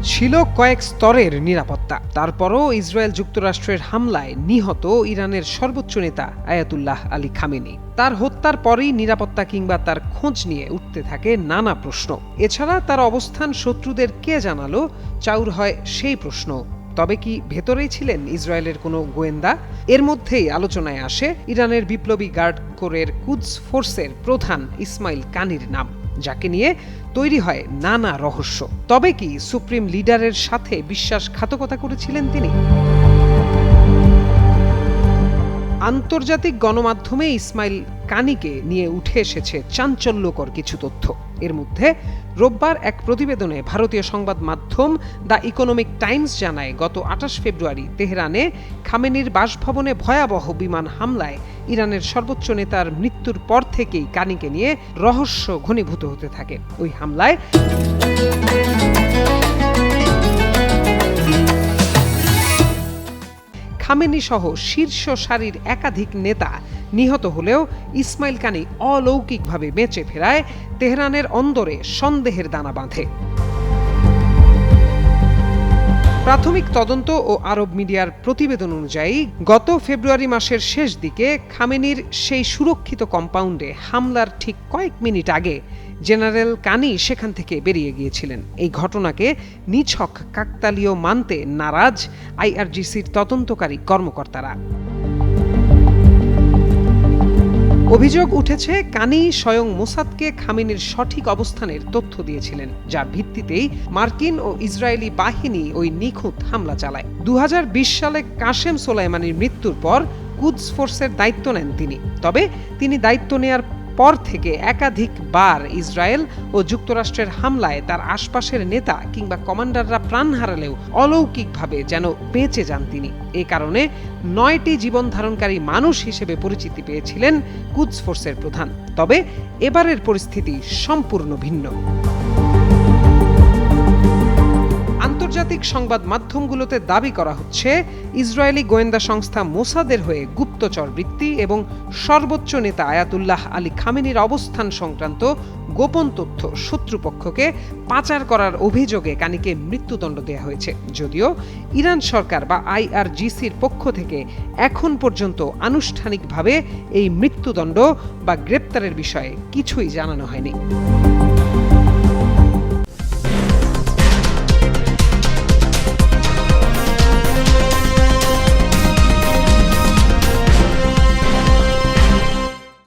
ছিল কয়েক স্তরের নিরাপত্তা। তারপরও ইসরায়েল যুক্তরাষ্ট্রের হামলায় নিহত ইরানের সর্বোচ্চ নেতা আয়াতুল্লাহ আলী খামেনি। তার হত্যার পরেই নিরাপত্তা কিংবা তার খোঁজ নিয়ে উঠতে থাকে নানা প্রশ্ন। এছাড়া তার অবস্থান শত্রুদের কে জানালো, চাউর হয় সেই প্রশ্ন। তবে কি ভেতরেই ছিলেন ইসরায়েলের কোনো গোয়েন্দা? এর মধ্যেই আলোচনায় আসে ইরানের বিপ্লবী গার্ড কোরের কুদস ফোর্সের প্রধান ইসমাইল কানির নাম, যাকে নিয়ে তৈরি হয় নানা রহস্য। তবে কি সুপ্রিম লিডারের সাথে বিশ্বাসঘাতকতা করেছিলেন তিনি? আন্তর্জাতিক গণমাধ্যমে ইসমাইল কানিকে নিয়ে উঠে এসেছে চাঞ্চল্যকর কিছু তথ্য। এর মধ্যে রোববার এক প্রতিবেদনে ভারতীয় সংবাদ মাধ্যম দ্য ইকোনমিক টাইমস জানায়, গত ২৮ ফেব্রুয়ারি তেহরানে খামেনির বাসভবনে ভয়াবহ বিমান হামলায় ইরানের সর্বোচ্চ নেতার মৃত্যুর পর থেকেই কানিকে নিয়ে রহস্য ঘনীভূত হতে থাকে। ওই হামলায় খামেনি সহ শীর্ষ সারির একাধিক নেতা নিহত হলেও ইসমাইল কানি অলৌকিকভাবে বেঁচে ফেরায় তেহরানের অন্দরে সন্দেহের দানা বাঁধে। প্রাথমিক তদন্ত ও আরব মিডিয়ার প্রতিবেদন অনুযায়ী গত ফেব্রুয়ারি মাসের শেষ দিকে খামেনির সেই সুরক্ষিত কম্পাউন্ডে হামলার ঠিক কয়েক মিনিট আগে জেনারেল কানি সেখান থেকে বেরিয়ে গিয়েছিলেন। এই ঘটনাকে নিছক কাকতালীয় মানতে নারাজ আইআরজিসির তদন্তকারী কর্মকর্তারা। অভিযোগ উঠেছে, কানি স্বয়ং মোসাদকে খামেনির সঠিক অবস্থানের তথ্য দিয়েছিলেন, যার ভিত্তিতেই মার্কিন ও ইসরায়েলি বাহিনী ওই নিখুঁত হামলা চালায়। ২০২০ সালে কাশেম সোলাইমানির মৃত্যুর পর কুদস ফোর্সের দায়িত্ব নেন তিনি। তবে তিনি দায়িত্ব নেয়ার পর থেকে একাধিকবার ইসরায়েল ও যুক্তরাষ্ট্রের হামলায় তার আশপাশের নেতা কিংবা কমান্ডাররা প্রাণ হারালেও অলৌকিকভাবে যেন বেঁচে যান তিনি। এ কারণে ৯টি জীবন ধারণকারী মানুষ হিসেবে পরিচিতি পেয়েছিলেন কুদস ফোর্সের প্রধান। তবে এবারের পরিস্থিতি সম্পূর্ণ ভিন্ন। আন্তর্জাতিক সংবাদ মাধ্যমগুলোতে দাবি করা হচ্ছে, ইসরায়েলি গোয়েন্দা সংস্থা মোসাদের হয়ে গুপ্তচর বৃত্তি এবং সর্বোচ্চ নেতা আয়াতুল্লাহ আলী খামেনির অবস্থান সংক্রান্ত গোপন তথ্য শত্রুপক্ষকে পাচার করার অভিযোগে কানিকে মৃত্যুদণ্ড দেওয়া হয়েছে। যদিও ইরান সরকার বা আইআরজিসির পক্ষ থেকে এখন পর্যন্ত আনুষ্ঠানিকভাবে এই মৃত্যুদণ্ড বা গ্রেপ্তারের বিষয়ে কিছুই জানানো হয়নি।